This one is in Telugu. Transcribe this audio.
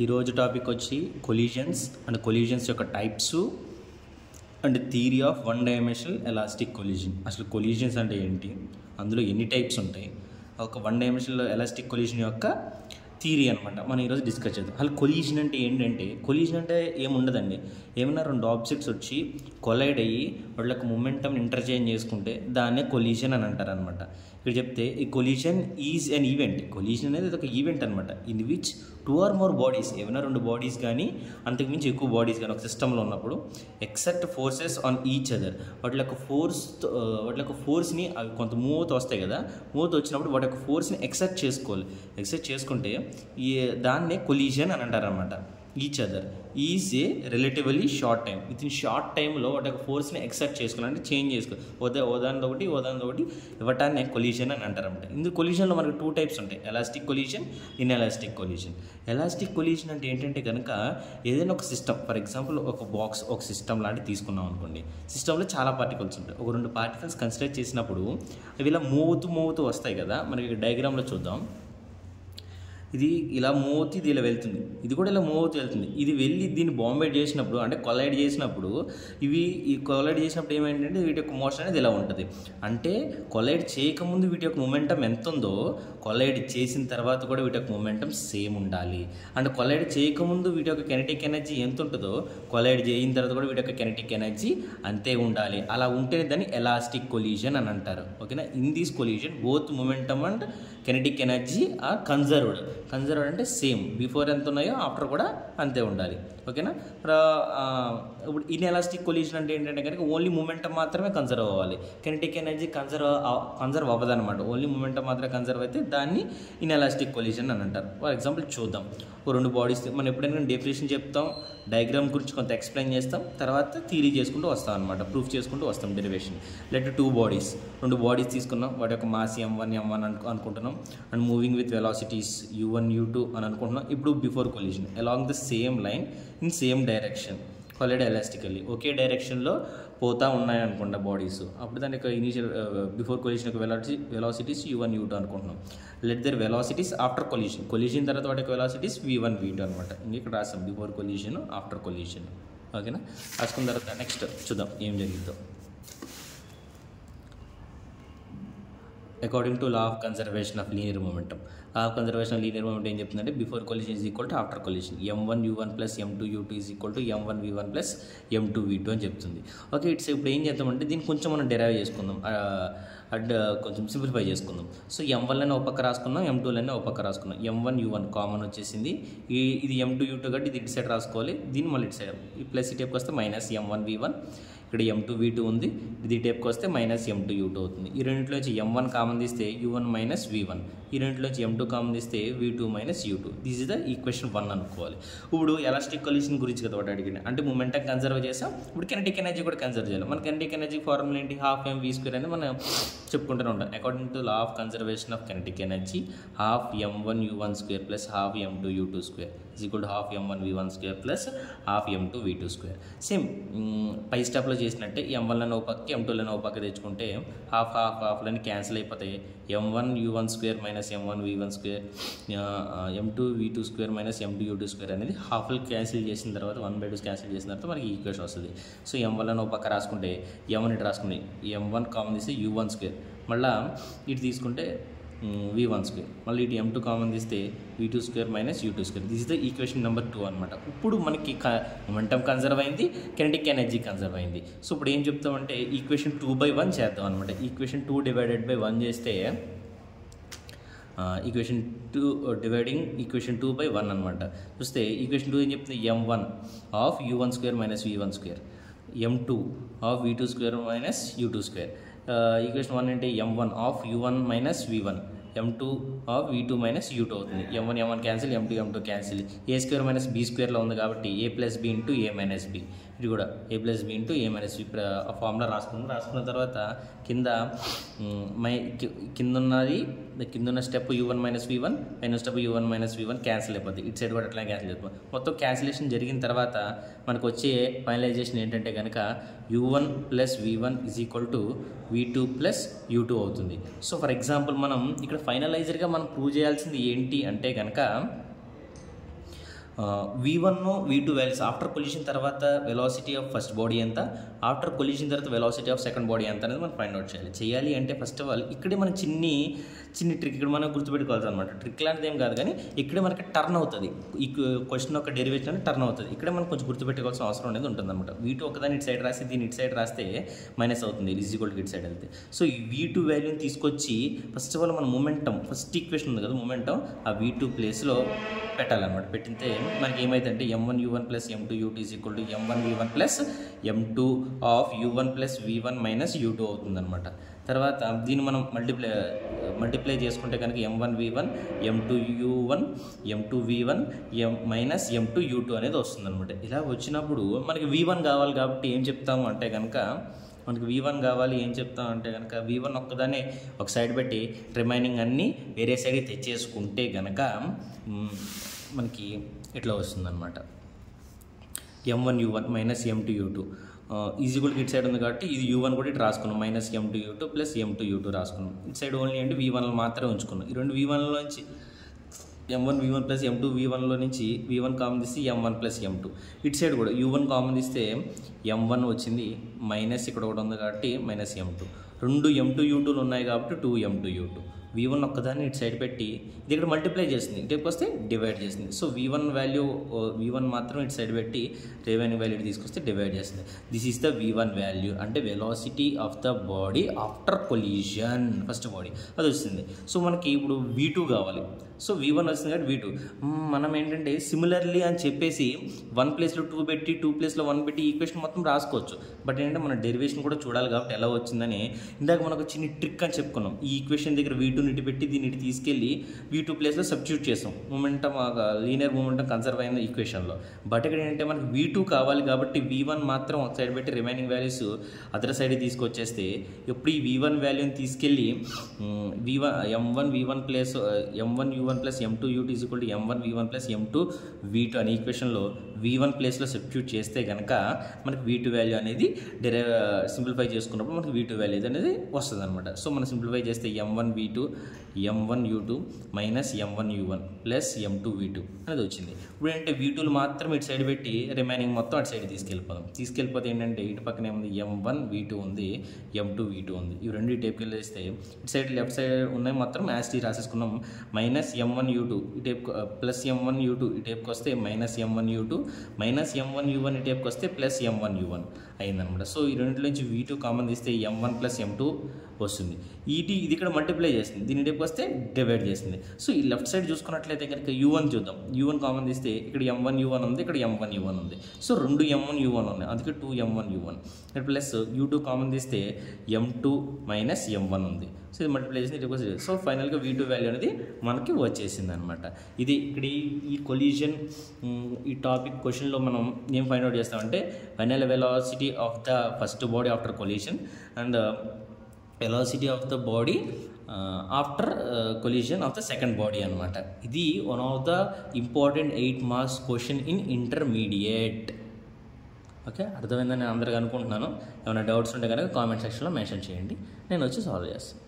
ఈరోజు టాపిక్ వచ్చి కొలీజన్స్ అండ్ కొలీజన్స్ యొక్క types and theory of one dimensional elastic collision. అసలు కొలీజన్స్ అంటే ఏంటి, అందులో ఎన్ని టైప్స్ ఉంటాయి, ఒక వన్ డైమెన్షనల్ ఎలాస్టిక్ కొలీజన్ యొక్క థియరీ అనమాట మనం ఈరోజు డిస్కస్ చేద్దాం. అసలు కొలీజన్ అంటే ఏంటంటే, కొలీజన్ అంటే ఏముండదండి, ఏమన్నా రెండు ఆబ్జెక్ట్స్ వచ్చి కొలైడ్ అయ్యి వాళ్ళకి మొమెంటం ఇంటర్చేంజ్ చేసుకుంటే దాన్నే కొలీజన్ అని అంటారు అనమాట. ఇక్కడ చెప్తే ఈ collision is an event. Collision అనేది ఒక ఈవెంట్ అనమాట, in which two or more bodies, ఏమైనా రెండు బాడీస్ కానీ అంతకుమించి ఎక్కువ బాడీస్ కానీ ఒక సిస్టంలో ఉన్నప్పుడు except forces on each other, వాటి యొక్క ఫోర్స్ని అవి కొంత మూవ్ అవుతూ వస్తాయి కదా, మూవ్ అవుతూ వచ్చినప్పుడు వాటి యొక్క ఫోర్స్ని ఎక్సెప్ట్ చేసుకోవాలి. ఎక్సెప్ట్ చేసుకుంటే దాన్నే కొలీజన్ అని అంటారు అనమాట. Each other is a relatively short time, with in short టైంలో వాటి యొక్క ఫోర్స్ని ఎక్సెప్ట్ చేసుకోవాలి, అంటే చేంజ్ చేసుకోవాలి, ఓదానిది ఒకటి ఇవ్వటాన్ని కొలీజన్ అని అంటారు అనమాట. ఇందులో కొలీజన్లో మనకు టూ టైప్స్ ఉంటాయి, elastic collision, inelastic collision. Elastic collision అంటే ఏంటంటే కనుక ఏదైనా ఒక సిస్టమ్, ఫర్ ఎగ్జాంపుల్ ఒక బాక్స్, ఒక సిస్టమ్ లాంటివి తీసుకున్నాం అనుకోండి. సిస్టంలో చాలా పార్టికల్స్ ఉంటాయి, ఒక రెండు పార్టికల్స్ కన్సిడర్ చేసినప్పుడు అవి ఇలా మూవ్ అవుతూ వస్తాయి కదా, మనకి డయాగ్రామ్లో చూద్దాం. ఇది ఇలా మూవ్ అవుతూ ఇది ఇలా వెళ్తుంది, ఇది కూడా ఇలా మూవ్ అవుతూ వెళ్తుంది. ఇది వెళ్ళి దీన్ని బాంబేట్ చేసినప్పుడు, అంటే కొలైడ్ చేసినప్పుడు, ఈ కొలైడ్ చేసినప్పుడు ఏమైందంటే వీటి యొక్క మోషన్ అనేది ఇలా ఉంటుంది. అంటే కొలైడ్ చేయకముందు వీటి యొక్క మొమెంటం ఎంత ఉందో, కొలైడ్ చేసిన తర్వాత కూడా వీటి యొక్క మొమెంటం సేమ్ ఉండాలి. అంటే కొలైడ్ చేయకముందు వీటి యొక్క కెనెటిక్ ఎనర్జీ ఎంత ఉంటుందో, కొలైడ్ చేయిన తర్వాత కూడా వీటి యొక్క కెనెటిక్ ఎనర్జీ అంతే ఉండాలి. అలా ఉంటేనే దాన్ని ఎలాస్టిక్ కొలీజన్ అని అంటారు. ఓకేనా. In this collision both momentum and kinetic energy are conserved అంటే సేమ్, బిఫోర్ ఎంత ఉన్నాయో ఆఫ్టర్ కూడా అంతే ఉండాలి. ఓకేనా. ఇప్పుడు ఇన్ఎలాస్టిక్ కొలీజన్ అంటే ఏంటంటే కనుక ఓన్లీ మూమెంటం మాత్రమే కన్జర్వ్ అవ్వాలి, కెనెటిక్ ఎనర్జీ కన్జర్వ్ అవ్వదన్నమాట. ఓన్లీ మూమెంటం మాత్రమే కన్జర్వ్ అయితే దాన్ని ఇన్ఎలాస్టిక్ కొలీజన్ అని అంటారు. ఫర్ ఎగ్జాంపుల్ చూద్దాం, ఓ రెండు బాడీస్ మనం ఎప్పుడైనా డెఫినేషన్ చెప్తాం, డయాగ్రామ్ గురించి కొంత ఎక్స్ప్లెయిన్ చేస్తాం, తర్వాత థియరీ చేసుకుంటూ వస్తాం అనమాట, ప్రూఫ్ చేసుకుంటూ వస్తాం డెరివేషన్. లెట్ టూ బాడీస్, రెండు బాడీస్ తీసుకున్నాం, వాటి యొక్క మాస్ m1 అనుకుంటున్నాం, and moving with velocities u1 u2 అని అనుకుంటున్నాం. ఇప్పుడు before collision along the same line in same direction collide elastically, ఒకే డైరెక్షన్లో పోతా ఉన్నాయి అనుకుంటా బాడీస్. అప్పుడు దాని యొక్క ఇనీషియల్ బిఫోర్ కొలీజన్ యొక్క వెలాసిటీస్ u1 u2 అనుకుంటున్నాం. Let their velocities after collision తర్వాత వాటి యొక్క వెలాసిటీస్ v1 v2 అనమాట. ఇక్కడ రాసాం బిఫోర్ కొలీజన్, ఆఫ్టర్ కొలీజన్. ఓకేనా. రాసుకున్న తర్వాత నెక్స్ట్ చూద్దాం ఏం జరిగిందో. According to law of conservation of linear momentum, law of conservation of linear momentum ఏం చెప్తుందంటే, before collision is equal to after collision m1 u1 plus m2 u2 is equal to m1 v1 plus m2 v2 అని చెప్తుంది. ఓకే. ఇట్స్ ఇప్పుడు ఏం చేద్దామంటే దీన్ని కొంచెం మనం డెరైవ్ చేసుకుందాం, అండ్ కొంచెం సింప్లిఫై చేసుకుందాం. సో m1లని ఒక పక్క రాసుకున్నాం, m2లని ఒక పక్క రాసుకున్నాం. m1 u1 కామన్ వచ్చేసింది, ఇది m2 u2 కాబట్టి ఇది ఇటు సైడ్ రాసుకోవాలి, దీన్ని మళ్ళీ ఇటు సైడ్ ఈ ప్లస్ ఈ టైప్కి వస్తే మైనస్ m1 v1, ఇక్కడ m2 v2 ఉంది, ఇది టైప్కి వస్తే మైనస్ m2 u2 అవుతుంది. ఈ రెండింటిలోంచి m1 కామన్ తీస్తే u1 మైనస్ v1, ఈ రెండింటిలోంచి m2 కామన్ తీస్తే v2 minus u2. This is the equation 1 అనుకోవాలి. ఇప్పుడు ఎలాస్టిక్ కొలీజన్ గురించి కదా వాటి అడిగింది, అంటే మొమెంటం కన్జర్వ్ చేసాం, ఇప్పుడు కెనెటిక్ ఎనర్జీ కూడా కన్జర్వ్ చేయాలి. మన కెనెటిక్ ఎనర్జీ ఫార్ములా ఏంటి, ½ mv² అనేది మనం చెప్పుకుంటూనే ఉంటాం. According to law of conservation of kinetic energy, ½ m1 u1 square plus ½ m2 u2 square is equal to ½ m1 v1 square plus ½ m2 v2 square. Same పై స్టెప్లో చేసినట్టే m1లను ఒక పక్క, m2లను ఒక పక్క తెచ్చుకుంటే హాఫ్లని క్యాన్సిల్ అయిపోతాయి. m1 u1 square minus m1 v1 square, m2 v2 square minus m2 u2 square అనేది హాఫ్లు క్యాన్సిల్ చేసిన తర్వాత 1/2 క్యాన్సిల్ చేసిన తర్వాత మనకి ఈక్వేషన్ వస్తుంది. సో m1లను ఒక పక్క రాసుకుంటే m1 ఇటు రాసుకుంటే m1 కామన్ తీస్తే u1 స్క్వేర్, మళ్ళీ ఇటు తీసుకుంటే v1 స్క్వేర్, మళ్ళీ ఇటు m2 కామన్ తీస్తే v2 square minus u2 square. This is the equation number 2 అనమాట. ఇప్పుడు మనకి మొమెంటం కన్జర్వ్ అయింది, కెనెటిక్ ఎనర్జీ కన్జర్వ్ అయింది. సో ఇప్పుడు ఏం చెప్తామంటే ఈక్వేషన్ 2/1 చేద్దాం అనమాట. ఈక్వేషన్ 2 డివైడెడ్ బై 1 చేస్తే ఈక్వేషన్ 2 డివైడింగ్ ఈక్వేషన్ 2/1 అనమాట. చూస్తే ఈక్వేషన్ 2 ఏం చెప్తుంది, m1 of u1 square minus v1 square, m2 of v2 square minus u2 square. Equation 1 అంటే m1 of u1 minus v1, m2 of v2 minus u2 అవుతుంది. m1 cancel, m2 cancel, a square minus b స్క్వేర్లో ఉంది కాబట్టి a plus b into a minus b, ఇది కూడా a plus b into a minus b formula రాసుకున్న తర్వాత కిందున్న స్టెప్ u1 మైనస్ v1, పైన step u1 minus v1 cancel అయిపోద్ది. ఇటు సైడ్ కూడా అట్లా క్యాన్సిల్ అయిపోతుంది. మొత్తం క్యాన్సిలేషన్ జరిగిన తర్వాత మనకు వచ్చే ఫైనలైజేషన్ ఏంటంటే కనుక u1 plus v1 is equal to v2 plus u2 అవుతుంది. సో ఫర్ ఎగ్జాంపుల్ మనం ఇక్కడ ఫైనలైజర్గా మనం ప్రూవ్ చేయాల్సింది ఏంటి అంటే కనుక v1 v2 values after collision తర్వాత వెలాసిటీ ఆఫ్ ఫస్ట్ బాడీ ఎంత, ఆఫ్టర్ కొలిషన్ తర్వాత వెలాసిటీ ఆఫ్ సెకండ్ బాడీ ఎంత అనేది మనం ఫైండ్ అవుట్ చేయాలి అంటే ఫస్ట్ ఆఫ్ ఆల్ ఇక్కడే మనం చిన్ని ట్రిక్ ఇక్కడ మనం గుర్తుపెట్టుకోవాలి అనమాట. ట్రిక్ లాంటిది ఏం కాదు కానీ ఇక్కడే మనకి టర్న్ అవుతుంది, ఈ క్వశ్చన్ యొక్క డెరివేషన్ అనేది టర్న్ అవుతుంది. ఇక్కడే మనం కొంచెం గుర్తుపెట్టుకోవాల్సిన అవసరం అనేది ఉంటుంది అనమాట. v2 ఒకదాన్ని ఇటు సైడ్ రాసి దీన్ని ఇటు సైడ్ రాస్తే మైనస్ అవుతుంది, ఈక్వల్ టు ఇటు సైడ్ వెళ్తే. సో ఈ v2 వాల్యూని తీసుకొచ్చి ఫస్ట్ ఆఫ్ ఆల్ మన మొమెంటం ఫస్ట్ ఈక్వేషన్ ఉంది కదా మొమెంటం, ఆ v2 ప్లేస్లో పెట్టాలన్నమాట. పెట్టితే మనకి ఏమైందంటే m1 u1 plus m2 u2 is equal to m1 v1 plus m2 of u1 plus v1 minus u2 అవుతుందన్నమాట. తర్వాత దీన్ని మనం మల్టిప్లై చేసుకుంటే కనుక m1 v1 m2 u1 m2 v1 minus m2 u2 అనేది వస్తుందన్నమాట. ఇలా వచ్చినప్పుడు మనకి v1 కావాలి కాబట్టి ఏం చెప్తాము అంటే కనుక మనకి v1 కావాలి ఏం చెప్తాం అంటే కనుక v1 ఒక్కదాన్ని ఒక సైడ్ పెట్టి రిమైనింగ్ అన్నీ వేరే సైడ్కి తెచ్చేసుకుంటే కనుక మనకి ఇట్లా వస్తుందన్నమాట. m1 u1 minus m2 u2 ఈజీగా ఇటు సైడ్ ఉంది కాబట్టి ఇది u1 కూడా ఇటు రాసుకున్నాం, minus m2 u2 plus m2 u2 రాసుకున్నాం. ఇటు సైడ్ ఓన్లీ అంటే v1 మాత్రమే ఉంచుకున్నాం. ఈ రెండు v1లో నుంచి m1 v1 ప్లస్ m2 v1లో నుంచి v1 కామన్ తీస్తే m1 ప్లస్ m2. ఇటు సైడ్ కూడా u1 కామన్ తీస్తే m1 వచ్చింది, మైనస్ ఇక్కడ ఒకటి ఉంది కాబట్టి మైనస్ m2. రెండు m2 u2లు ఉన్నాయి కాబట్టి 2m2 u2. v1 ఒక్కదాన్ని ఇటు సైడ్ పెట్టి ఇది ఇక్కడ మల్టిప్లై చేస్తుంది, ఇటుకి వస్తే డివైడ్ చేస్తుంది. సో v1 మాత్రం ఇటు సైడ్ పెట్టి రిమైనింగ్ వాల్యూ తీసుకొస్తే డివైడ్ చేస్తుంది. This is the v1 value అంటే velocity of the body after collision first body అది వస్తుంది. సో మనకి ఇప్పుడు v2 కావాలి. సో v1 వస్తుంది కాబట్టి v2 మనం ఏంటంటే సిమిలర్లీ అని చెప్పేసి 1 ప్లేస్లో 2 పెట్టి 2 ప్లేస్లో 1 పెట్టి ఈక్వేషన్ మొత్తం రాసుకోవచ్చు. బట్ ఏంటంటే మన డెరివేషన్ కూడా చూడాలి కాబట్టి ఎలా వచ్చిందని ఇందాక మనకు చిన్న ట్రిక్ అని చెప్పుకున్నాం. ఈ ఈక్వేషన్ దగ్గర v2 ఇటు పెట్టి దీన్ని ఇటు తీసుకెళ్ళి v2 ప్లేస్లో సబ్స్టిట్యూట్ చేసాం, మొమెంటం లీనియర్ మొమెంటం కన్సర్వ్ అయిన ఈక్వేషన్లో. బట్ ఇక్కడ ఏంటంటే మనకి v2 కావాలి కాబట్టి v1 మాత్రం ఒక సైడ్ పెట్టి రిమైనింగ్ వాల్యూస్ అదర్ సైడ్ తీసుకొచ్చేస్తే ఇప్పుడు ఈ v1 వాల్యూని తీసుకెళ్ళి m1 v1 plus m1 u1 plus m2 u2 is equal to m1 v1 plus m2 v2 అనే ఈక్వేషన్లో v1 ప్లేస్లో సబ్స్టిట్యూట్ చేస్తే కనుక మనకి v2 వాల్యూ అనేది సింప్లిఫై చేసుకున్నప్పుడు మనకి v2 వాల్యూ అనేది వస్తుంది అనమాట. సో మనం సింప్లిఫై చేస్తే m1 v2 m1 u2 minus m1 u1 plus m2 v2 అనేది వచ్చింది. ఇప్పుడు ఏంటంటే v2లు మాత్రం ఇటు సైడ్ పెట్టి రిమైనింగ్ మొత్తం అటు సైడ్ తీసుకెళ్ళిపోతే ఏంటంటే ఇటు పక్కన ఏముంది m1 v2 ఉంది, m2 v2 ఉంది. ఇవి రెండు ఈ టైప్కి వెళ్ళేస్తే ఇటు సైడ్ లెఫ్ట్ సైడ్ ఉన్నాయి మొత్తం యాస్టీ రాసేసుకున్నాం. మైనస్ m1 u2 ఈ టైప్ ప్లస్ m1 u2 ఈ టైప్కి వస్తే minus m1 u2 minus m1 u1 ఈ టైప్కి వస్తే ప్లస్ m1 u1 అయిందనమాట. సో ఈ రెండింటి నుంచి v2 కామన్ తీస్తే m1 ప్లస్ m2 వస్తుంది. ఇది ఇక్కడ మల్టిప్లై చేస్తుంది, దీని టైప్కి వస్తే డివైడ్ చేస్తుంది. సో ఈ లెఫ్ట్ సైడ్ చూసుకున్నట్లయితే కనుక u1 చూద్దాం. u1 కామన్ తీస్తే ఇక్కడ m1 u1 ఉంది, ఇక్కడ m1 u1 ఉంది. సో రెండు m1 u1 ఉన్నాయి, అందుకే 2m1 u1 ఇక్కడ ప్లస్ u2 కామన్ తీస్తే m2 మైనస్ m1 ఉంది. సో ఇది మల్టిప్లై చేసింది. సో ఫైనల్గా v2 వాల్యూ అనేది మనకి వచ్చేసింది అనమాట. ఇది ఇక్కడ ఈ కొలిజన్ ఈ టాపిక్ క్వశ్చన్లో మనం ఏం ఫైండ్ అవుట్ చేస్తామంటే final velocity of the first body after collision and velocity of the body after collision of the second body అనమాట. ఇది one of the important 8 marks question in intermediate. Okay, అర్థమైందని నేను అందరికీ అనుకుంటున్నాను. ఏమైనా డౌట్స్ ఉంటే కనుక కామెంట్ సెక్షన్లో మెన్షన్ చేయండి, నేను వచ్చి సాల్వ్ చేస్తాను.